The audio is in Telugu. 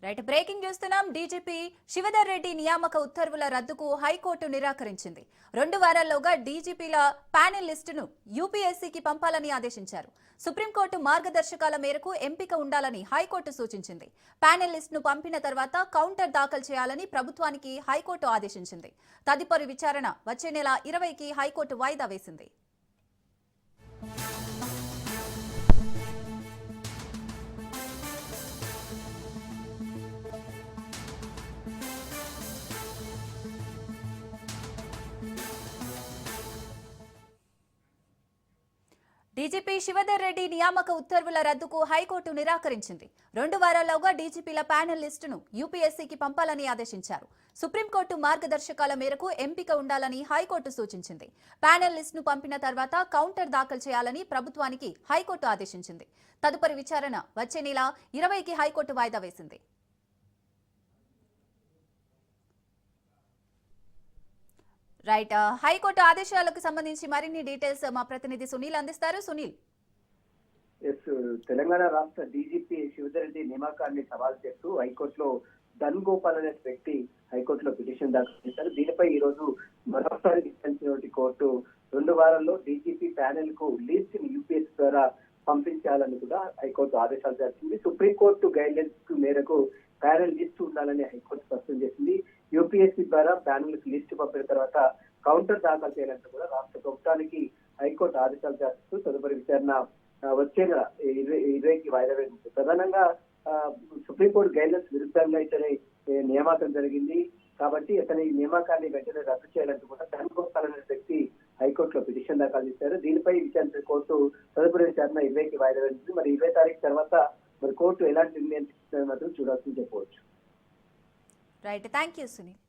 రైట్ బ్రేకింగ్ చూస్తున్నాం. డీజీపీ శివధర్ రెడ్డి నియామక ఉత్తర్వుల రద్దుకు హైకోర్టు నిరాకరించింది. 2 వారాల్లోగా డీజీపీల ప్యానెల్ లిస్టును యూపీఎస్సీకి పంపాలని ఆదేశించారు. సుప్రీంకోర్టు మార్గదర్శకాల మేరకు ఎంపిక ఉండాలని హైకోర్టు సూచించింది. ప్యానెల్ లిస్టును పంపిన తర్వాత కౌంటర్ దాఖలు చేయాలని ప్రభుత్వానికి హైకోర్టు ఆదేశించింది. తదుపరి విచారణ వచ్చే నెల 20కి హైకోర్టు వాయిదా వేసింది. డీజీపీ శివధర్ రెడ్డి నియామక ఉత్తర్వుల రద్దుకు హైకోర్టు నిరాకరించింది. 2 వారాల్లోగా డీజీపీల ప్యానెల్ లిస్టును యూపీఎస్సీకి పంపాలని ఆదేశించారు. సుప్రీంకోర్టు మార్గదర్శకాల మేరకు ఎంపిక ఉండాలని హైకోర్టు సూచించింది. ప్యానెల్ లిస్టును పంపిన తర్వాత కౌంటర్ దాఖలు చేయాలని ప్రభుత్వానికి హైకోర్టు ఆదేశించింది. తదుపరి విచారణ వచ్చే నెల 20కి హైకోర్టు వాయిదా వేసింది. రైట్, హైకోర్టు ఆదేశాలకు సంబంధించి మరిన్ని డీటెయిల్స్ మా ప్రతినిధి సునీల్ అందిస్తారు. సునీల్. తెలంగాణ రాష్ట్ర డీజీపీ శివధర్ రెడ్డి నియామకాన్ని సవాల్ చేస్తూ హైకోర్టులో ధన్ గోపాల్ అనే వ్యక్తి హైకోర్టులో పిటిషన్ దాఖలు చేశారు. దీనిపై ఈ రోజు మరోసారి విచారించినటువంటి కోర్టు 2 వారాల్లో డీజీపీ ప్యానెల్ కు లిస్ట్ యూపీఎస్ ద్వారా పంపించాలని కూడా హైకోర్టు ఆదేశాలు చేసింది. సుప్రీంకోర్టు గైడ్ లైన్స్ మేరకు ప్యానెల్ లిస్ట్ ఉండాలని హైకోర్టు స్పష్టం చేసింది. యూపీఎస్సీ ద్వారా ప్యానెల్ కి లిస్ట్ పంపిన తర్వాత కౌంటర్ దాఖలు చేయాలంటూ కూడా రాష్ట్ర ప్రభుత్వానికి హైకోర్టు ఆదేశాలు చేస్తూ తదుపరి విచారణ వచ్చే నెల 20కి వాయిదా వేసింది. ప్రధానంగా సుప్రీంకోర్టు గైడ్లైన్స్ విరుద్ధంగా ఇతని నియామకం జరిగింది కాబట్టి ఇతని నియామకాన్ని వెంటనే రద్దు చేయాలంటూ కూడా ధన్ గోపాల్ అనే వ్యక్తి హైకోర్టులో పిటిషన్ దాఖలు చేశారు. దీనిపై విచారించిన కోర్టు తదుపరి విచారణ 20కి వాయిదా వేసింది. మరి 20 తారీఖు తర్వాత మరి కోర్టు ఎలాంటి నిర్ణయం తీసుకుంటుందో మాత్రం చూడాల్సింది చెప్పవచ్చు. Right, thank you Sunil.